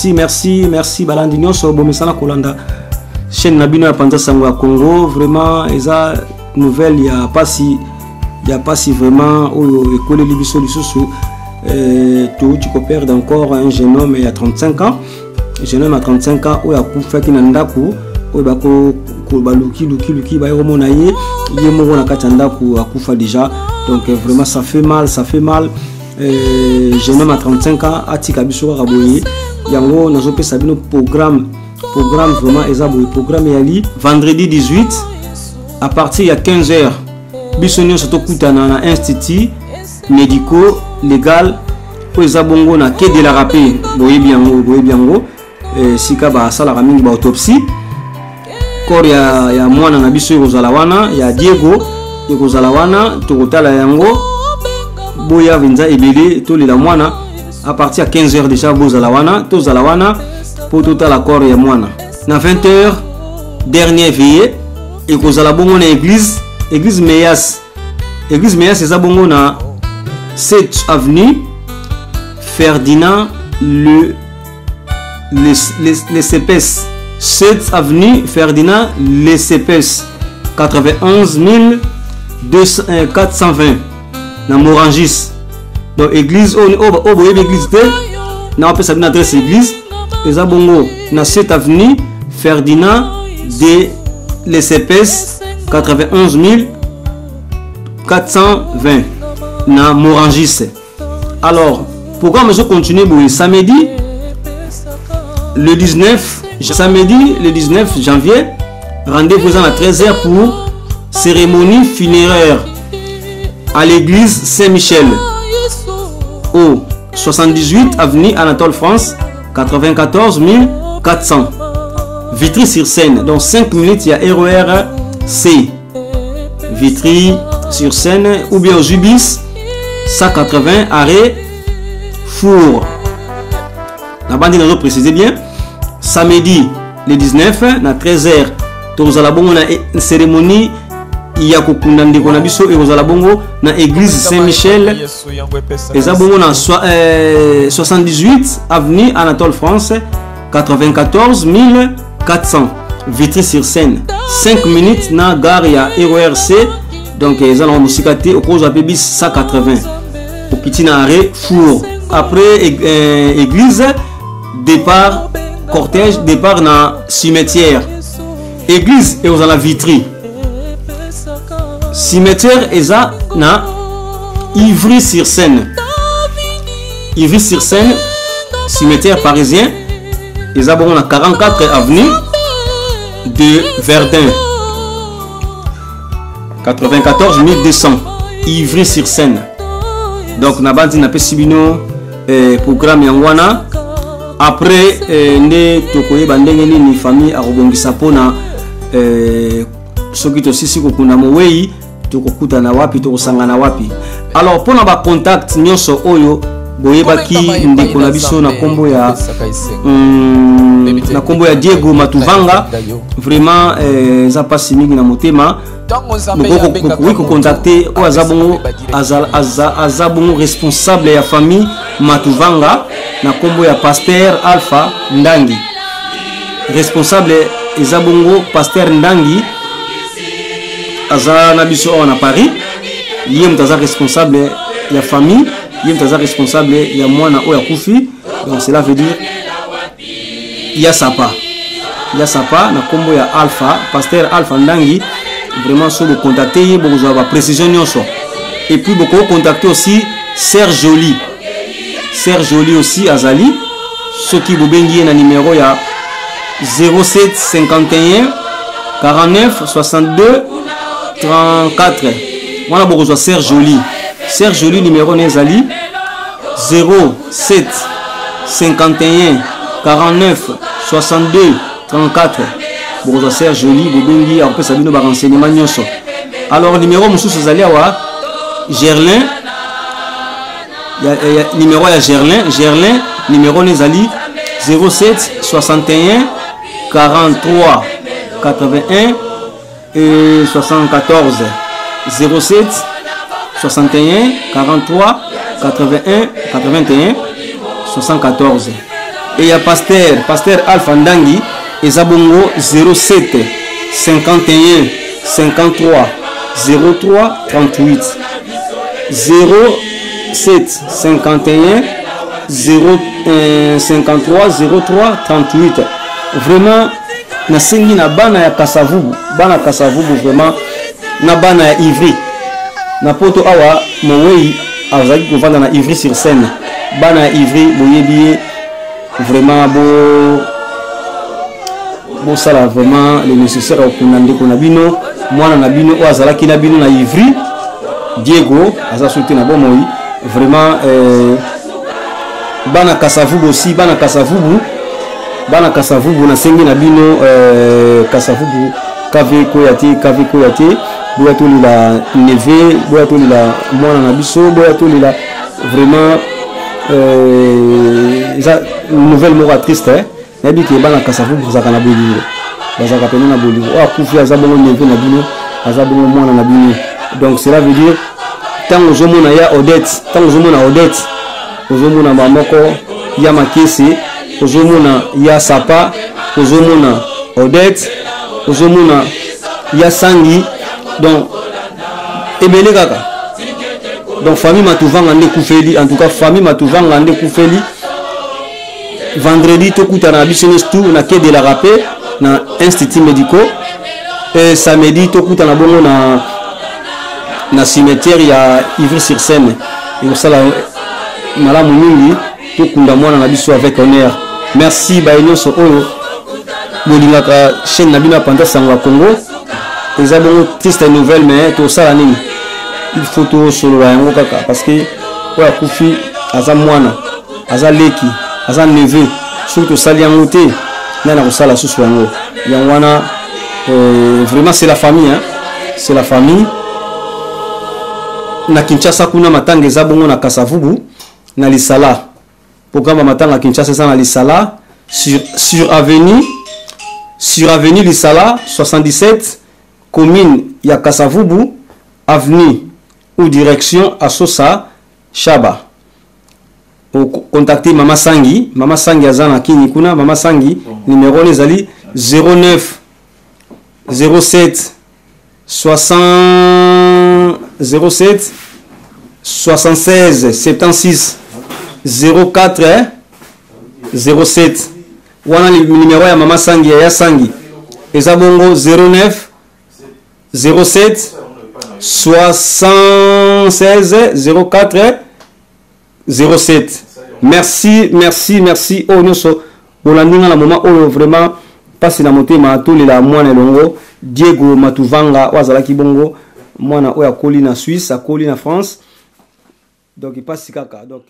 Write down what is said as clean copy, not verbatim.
merci balandi nyonso bomesana kolanda chaîne nabino ya Panza Sango ya Congo. Vraiment eza nouvelle ya pasi vraiment oyo ekole libiso lisusu tu peux perdre encore un jeune homme il y a 35 ans. Jeune homme à 35 ans oyo akufaki na ndaku oyo bako baluki ba romona ye moko na kati ndaku akufa déjà. Donc vraiment ça fait mal. Jeune homme à 35 ans atika biso ka boye yango nazo pesa bino programme vraiment ezabo programme yali vendredi 18 à partir ya 15h biso nyo soto kutana na institut médico légal po ezabongo na quai de la Rapée boye biango sika ba sala ka mingi ba autopsie corps ya mwana na biso ekozala wana ya Diego ekozala wana tokotala yango boya vinza ebele to lela mwana à partir à 15h déjà bozala wana tozala wana pour tout la corps ya mwana na 20h dernier veillée ekozala bongo na église Meyas eza bongo na 7 avenue Ferdinand le CPS 7 avenue Ferdinand le CPS 91 420 na Morangis. Donc église église na on peut savoir adresse église eza bongo na 7 avenue Ferdinand de le CPS 91 420 na Morangis. Alors pourquoi je continue samedi le 19 janvier rendez-vous à 13h pour cérémonie funéraire à l'église Saint-Michel au 78 avenue Anatole France 94 400 Vitry-sur-Seine. Dans 5 minutes il y a RER C Vitry-sur-Seine ou bien au Jubis 180 arrêt Four. La bande nous préciser bien samedi le 19 à 13h tozala bongo na cérémonie ya kokunda ndeko na biso ekozala bongo na église Saint-Michel eza bongo na 78 avenue Anatole France 94 400 Vitry-sur-Seine. 5 minutes na gare ya RERC. Donc eza na musikate okozo apebis 180 au petit arrêt Four. Après église départ cortège départ na cimetière église et aux à la Vitry. Cimetière eza na Ivry-sur-Seine. Ivry-sur-Seine, cimetière parisien. Eza bon na 44 avenue de Verdun. 94 200 Ivry-sur-Seine. Donc na bandi na pesibino programme yangwana. Après ne tokoye bandenge ni famille arobongisa pona soki to sisi ko kuna mowei tokokuta na wapi tokosangana wapi. Alors pona ba contact nyonso oyo boyebaki ndeko na biso na kombo ya Diego Matuvanga vraiment za pasi mingi na motema boko contacter o azabongo responsable ya famille Matuvanga na kombo ya Pasteur Alpha Ndangi. Responsable ezabongo Pasteur Ndangi aza na biso na Paris. Yé mtaza responsable ya famille, yé mtaza responsable ya mwana o ya kufi. Donc cela veut dire il y a sapa na kombo ya Alpha Pasteur Alpha Ndangi. Vraiment sur le contacter beaucoup de précision nyonso. Et puis beaucoup contacter aussi Serge Joly aussi azali ceux qui vous bengi na numéro ya 07 51 49 62 34. Voilà beaucoup de Serge Joly numéro nezali 07 51 49 62 34. Beaucoup de Serge Joly vous bengi après ça bino ba renseignement nyonso. Alors numéro mususu azali wa Gerlin. Numéro ya Gerlin numéro nezali 07 61 43 81 et 74 07 61 43 81 81 74. et ya pasteur Alpha Ndangi ezabongo 07 51 53 03 38 07 51 53 03 38. Vraiment nasengi na bana ya Kasavubu, bana Kasavubu vraiment na bana ya Ivry na poto awa mowei azaki kovanda na Ivry sur scène. Bana ya Ivry boyebi vraiment bo sala vraiment le nécessaire okuna ndeko na bino mwana na bino o azalaki na bino na Ivry Diego aza sauté na bomoi vraiment bana Kasavubu aussi bana Kasavubu na sengi na bino Kasavubu kave koyate boya to lila neve boya to lila mwana na biso boya to lila vraiment nouvelle mort triste nabi ke bana Kasavubu zaka na boliro bazaka pena na boliro o akufi azabongo neve na bino azabongo mwana na bino. Donc cela veut dire tant ozomona ya Odette tant ozomona Odette ozomona mamoko ya Makese ozomona ya Sapa ozomona Odette ozomona ya Sangi. Donc ebele kaka donc famille matuvanga nde kufeli en tout cas famille matuvanga nde kufeli vendredi tokuta na business tour na quai de la Rapé na institut médicaux et samedi tokuta na bongo na cimetière ya Ivry-sur-Seine et ça la malamu mingi tokunda mwana na biso avec honneur. Merci bainyoso oyo bolingaka chaîne na bino panda sangwa Congo. Les abonnés triste nouvelle mais tout ça nini il faut tout solo yango kaka parce que oya kufi aza mwana aza leki aza neveu surtout sali yango te na ko sala susu yango yangwana vraiment c'est la famille hein c'est la famille. Na Kinshasa kuna matanga ezabongo na Kasavubu na Lisala programme matanga Kinshasa ça na Lisala sur avenue Lisala 77 commune ya Kasavubu avenue ou direction à Sosa Chaba. Contactez Mama Sangi azana kini kuna Mama Sangi numéro nezali 09 07 76 76 04 07 wana numéro ya Mama Sangi ya Sangi ezabongo 09 07 76 04 07. Merci oh nyonso bolandinga na moment oyo vraiment pasi na motema tolela mwana longo Diego Matuvanga wazalaki bongo mwana oyo akoli na Suisse akoli na France donc il passe kaka donc